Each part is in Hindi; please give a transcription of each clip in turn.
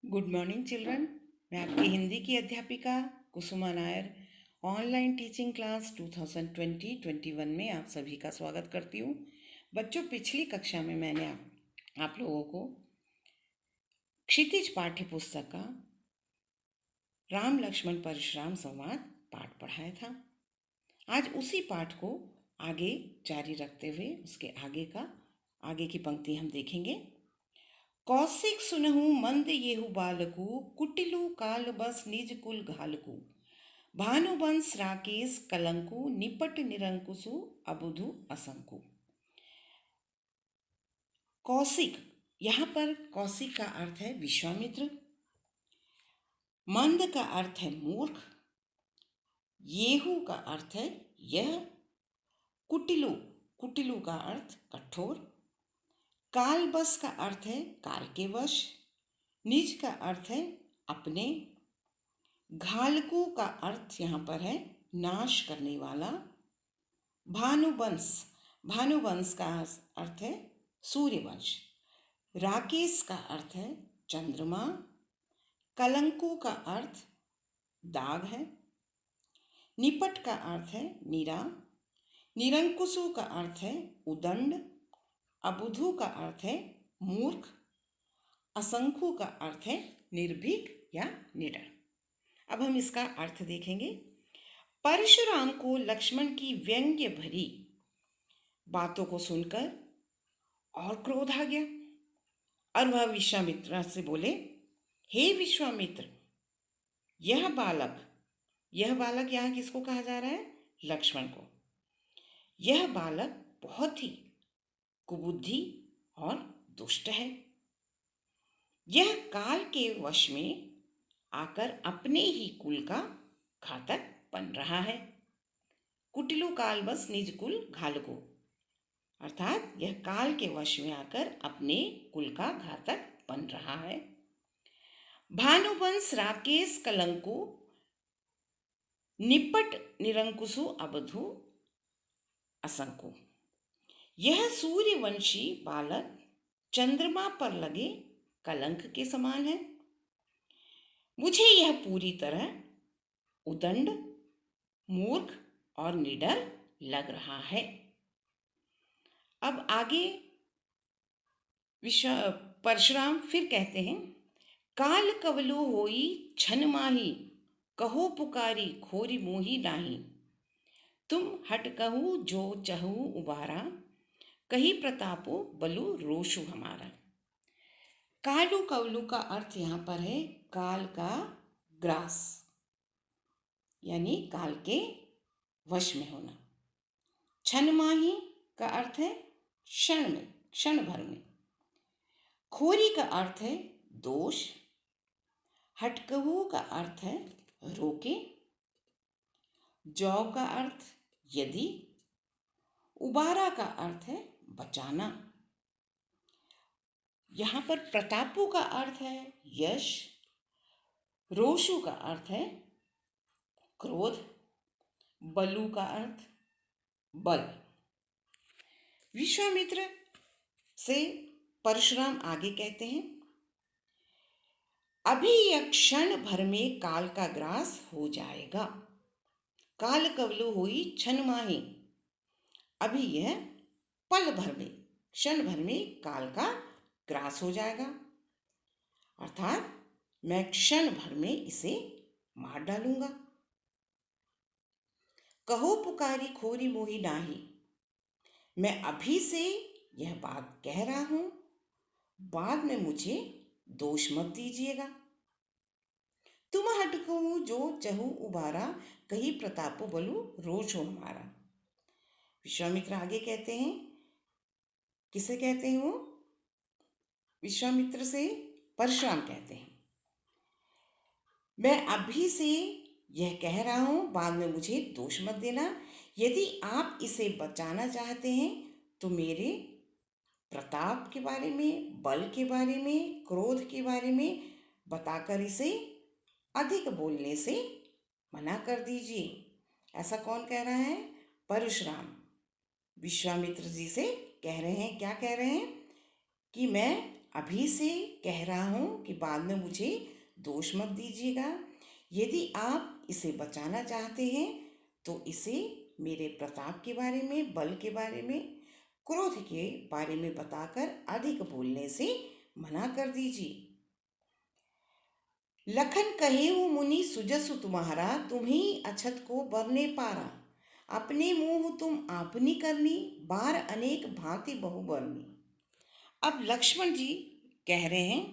Good morning children. मैं आपकी हिंदी की अध्यापिका कुसुमा नायर ऑनलाइन टीचिंग क्लास 2020-21 में आप सभी का स्वागत करती हूँ। बच्चों, पिछली कक्षा में मैंने आप लोगों को क्षितिज पाठ्य पुस्तक का राम लक्ष्मण परशुराम संवाद पाठ पढ़ाया था। आज उसी पाठ को आगे जारी रखते हुए उसके आगे की पंक्ति हम देखेंगे। कौशिक सुनहु मंद येहु बालकु, कुटिलु काल बस निज कुल घालकु, भानुवंश राकेश कलंकु, निपट निरंकुशु अबुधु असंकु। कौशिक, यहाँ पर कौशिक का अर्थ है विश्वामित्र, मंद का अर्थ है मूर्ख, येहु का अर्थ है यह, कुटिलु कुटिलु का अर्थ कठोर, कालबस का अर्थ है काल के वश, निज का अर्थ है अपने, घालकू का अर्थ यहाँ पर है नाश करने वाला, भानुवंश भानुवंश का अर्थ है सूर्यवंश, राकेश का अर्थ है चंद्रमा, कलंकू का अर्थ दाग है, निपट का अर्थ है नीरा, निरंकुशु का अर्थ है उदंड, अबुधु का अर्थ है मूर्ख, असंख्यु का अर्थ है निर्भीक या निडर। अब हम इसका अर्थ देखेंगे। परशुराम को लक्ष्मण की व्यंग्य भरी बातों को सुनकर और क्रोध आ गया और वह विश्वामित्र से बोले, हे विश्वामित्र, यह बालक यहाँ किसको कहा जा रहा है? लक्ष्मण को। यह बालक बहुत ही कुबुद्धि और दुष्ट है। यह काल के वश में आकर अपने ही कुल का घातक बन रहा है। कुटिलु काल बस निज कुल घालको, अर्थात यह काल के वश में आकर अपने कुल का घातक बन रहा है। भानुवंश राकेश कलंकु, निपट निरंकुशु अबधु असंकु। यह सूर्यवंशी बालक चंद्रमा पर लगे कलंक के समान है। मुझे यह पूरी तरह उदंड, मूर्ख और निडर लग रहा है। अब आगे परशुराम फिर कहते हैं, काल कवलु होई छन माही, कहो पुकारी खोरी मोही नाही, तुम हट कहू जो चहु उबारा, कही प्रतापो बलु रोषु हमारा। कालू कवलू का अर्थ यहाँ पर है काल का ग्रास, यानी काल के वश में होना। छनमाही का अर्थ है क्षण में, क्षण भर में। खोरी का अर्थ है दोष, हटकहू का अर्थ है रोके, जौ का अर्थ यदि, उबारा का अर्थ है बचाना। यहाँ पर प्रतापु का अर्थ है यश, रोषु का अर्थ है क्रोध, बलु का अर्थ बल। विश्वामित्र से परशुराम आगे कहते हैं, अभी यह क्षण भर में काल का ग्रास हो जाएगा। काल कवलु हुई छन माही, अभी यह पल भर में, क्षण भर में काल का ग्रास हो जाएगा, अर्थात मैं क्षण भर में इसे मार डालूंगा। कहो पुकारी खोरी मोही नाही, मैं अभी से यह बात कह रहा हूं, बाद में मुझे दोष मत दीजिएगा। तुम हटको जो चहु उबारा, कही प्रतापो बलु रोष हो हमारा। विश्वामित्र आगे कहते हैं, किसे कहते हैं वो? विश्वामित्र से परशुराम कहते हैं, मैं अभी से यह कह रहा हूं, बाद में मुझे दोष मत देना। यदि आप इसे बचाना चाहते हैं तो मेरे प्रताप के बारे में, बल के बारे में, क्रोध के बारे में बताकर इसे अधिक बोलने से मना कर दीजिए। ऐसा कौन कह रहा है? परशुराम विश्वामित्र जी से कह रहे हैं। क्या कह रहे हैं? कि मैं अभी से कह रहा हूँ कि बाद में मुझे दोष मत दीजिएगा। यदि आप इसे बचाना चाहते हैं तो इसे मेरे प्रताप के बारे में, बल के बारे में, क्रोध के बारे में बताकर अधिक बोलने से मना कर दीजिए। लखन कहेऊ मुनि सुजसु तुम्हारा, तुम्ही अछत को बरने पारा। अपने मुंह तुम आपनी करनी, बार अनेक भांति बहु बरनी। अब लक्ष्मण जी कह रहे हैं,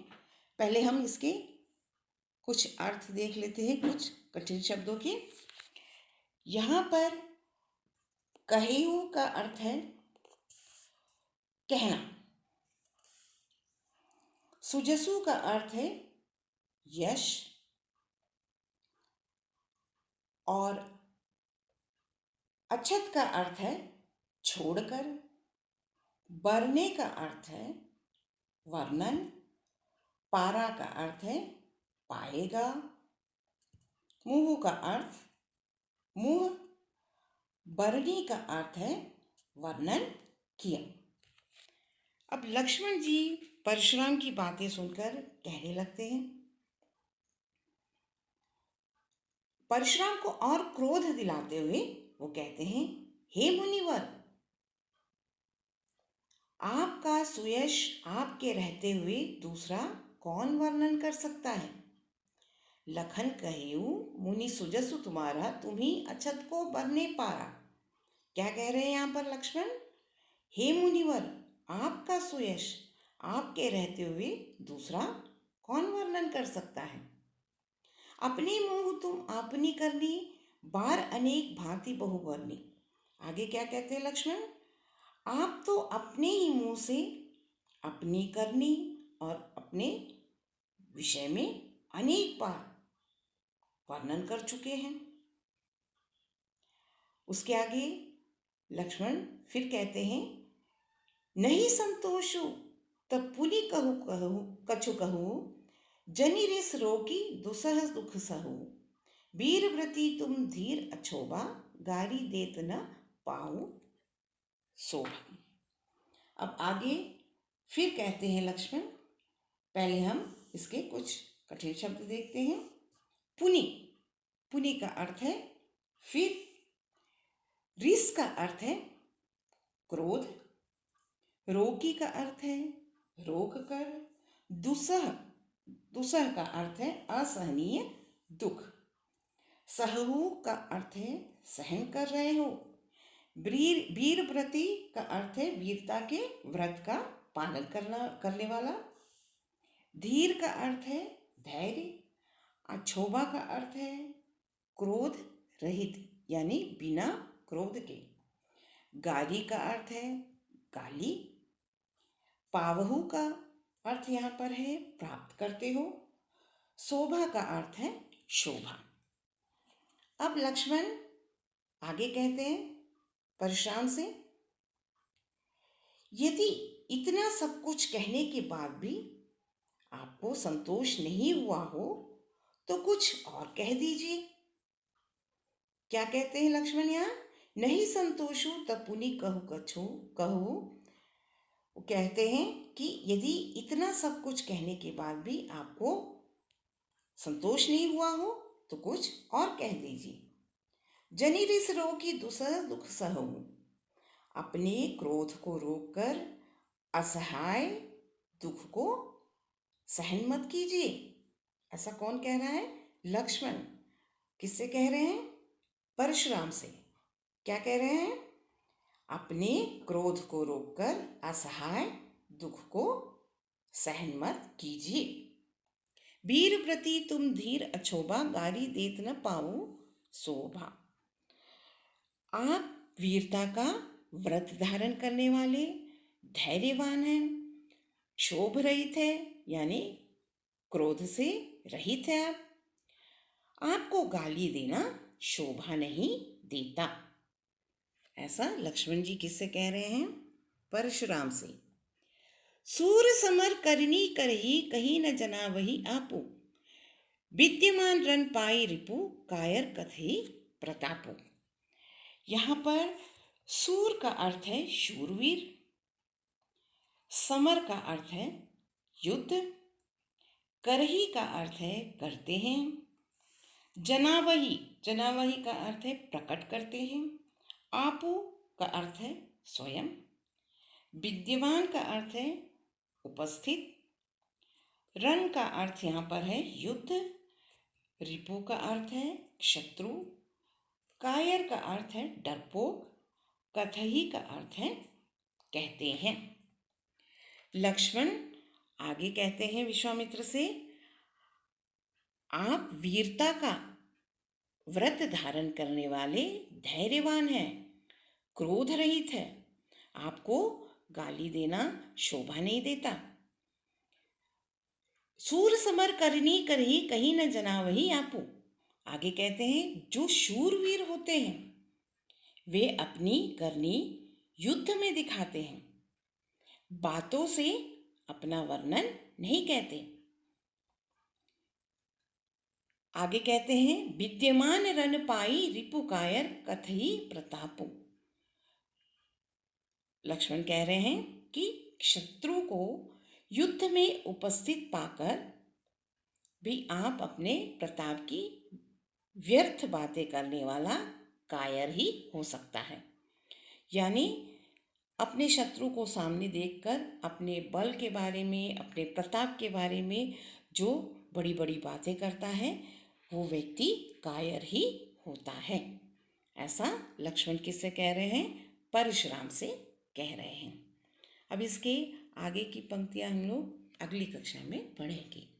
पहले हम इसके कुछ अर्थ देख लेते हैं, कुछ कठिन शब्दों के। यहाँ पर कहेऊ का अर्थ है कहना, सुजसु का अर्थ है यश, और अछत का अर्थ है छोड़कर, बरने का अर्थ है वर्णन, पारा का अर्थ है पाएगा, मुंह का अर्थ मुंह, बरनी का अर्थ है वर्णन किया। अब लक्ष्मण जी परशुराम की बातें सुनकर कहने लगते हैं। परशुराम को और क्रोध दिलाते हुए वो कहते हैं, हे मुनिवर, आपका सुयश आपके रहते हुए दूसरा कौन वर्णन कर सकता है। लखन कहेऊ मुनि सुजसु तुम्हारा, तुम्ही अछत को बरने पारा। क्या कह रहे हैं यहाँ पर लक्ष्मण? हे मुनिवर, आपका सुयश आपके रहते हुए दूसरा कौन वर्णन कर सकता है। अपने मुंह तुम आपनी करनी, बार अनेक भांति बहु बरनी। आगे क्या कहते हैं लक्ष्मण? आप तो अपने ही मुंह से अपनी करनी और अपने विषय में अनेक बार वर्णन कर चुके हैं। उसके आगे लक्ष्मण फिर कहते हैं, नहीं संतोषु तब पुनि कहु कहु कछु कहु, जनि रिस रोकी दुसह दुख सहु। वीर व्रती तुम धीर अछोबा, गारी देत न पाऊं शोभा। अब आगे फिर कहते हैं लक्ष्मण, पहले हम इसके कुछ कठिन शब्द देखते हैं। पुनि, पुनि का अर्थ है फिर, रिस का अर्थ है क्रोध, रोकी का अर्थ है रोक कर, दुसह, दुसह का अर्थ है असहनीय दुख, सहु का अर्थ है सहन कर रहे हो, वीर व्रती का अर्थ है वीरता के व्रत का पालन करने वाला, धीर का अर्थ है धैर्य, अछोभा का अर्थ है क्रोध रहित यानी बिना क्रोध के, गाली का अर्थ है गाली, पावहु का अर्थ यहाँ पर है प्राप्त करते हो, शोभा का अर्थ है शोभा। अब लक्ष्मण आगे कहते हैं परशुराम से, यदि इतना सब कुछ कहने के बाद भी आपको संतोष नहीं हुआ हो तो कुछ और कह दीजिए। क्या कहते हैं लक्ष्मण यहाँ? नहीं संतोषु तब पुनि कहु कछु कहु। वो कहते हैं कि यदि इतना सब कुछ कहने के बाद भी आपको संतोष नहीं हुआ हो तो कुछ और कह दीजिए। जनि रिस रोकी दुसह दुख सहु, अपने क्रोध को रोककर असहाय दुख को सहन मत कीजिए। ऐसा कौन कह रहा है? लक्ष्मण। किससे कह रहे हैं? परशुराम से। क्या कह रहे हैं? अपने क्रोध को रोककर असहाय दुख को सहन मत कीजिए। वीर प्रति तुम धीर अछोभा, गारी देत न पाऊं शोभा। आप वीरता का व्रत धारण करने वाले धैर्यवान हैं, क्षोभ रहित है यानी क्रोध से रहित है। आपको गाली देना शोभा नहीं देता। ऐसा लक्ष्मण जी किससे कह रहे हैं? परशुराम से। सूर समर करनी करही, कहीं न जना वही आपू, विद्यमान रन पाई रिपु, कायर कथई प्रतापु। यहाँ पर सूर का अर्थ है शूरवीर, समर का अर्थ है युद्ध। करही का अर्थ है करते हैं। जनावही, जनावही का अर्थ है प्रकट करते हैं। आपो का अर्थ है स्वयं। विद्यमान का अर्थ है उपस्थित। रण का अर्थ यहाँ पर है युद्ध। रिपु का अर्थ है शत्रु। कायर का अर्थ है डरपोक। कथही का अर्थ है कहते हैं। लक्ष्मण आगे कहते हैं विश्वामित्र से, आप वीरता का व्रत धारण करने वाले धैर्यवान हैं, क्रोध रहित है, आपको गाली देना शोभा नहीं देता। सूर समर करनी करही कहीं न जना वही आपू। आगे कहते हैं जो शूरवीर होते हैं वे अपनी करनी युद्ध में दिखाते हैं, बातों से अपना वर्णन नहीं कहते। आगे कहते हैं विद्यमान रन पाई रिपु कायर कथई प्रतापु। लक्ष्मण कह रहे हैं कि शत्रु को युद्ध में उपस्थित पाकर भी आप अपने प्रताप की व्यर्थ बातें करने वाला कायर ही हो सकता है। यानी अपने शत्रु को सामने देखकर अपने बल के बारे में, अपने प्रताप के बारे में जो बड़ी बड़ी बातें करता है वो व्यक्ति कायर ही होता है। ऐसा लक्ष्मण किससे कह रहे हैं? परशुराम से कह रहे हैं। अब इसके आगे की पंक्तियां हम लोग अगली कक्षा में पढ़ेंगे।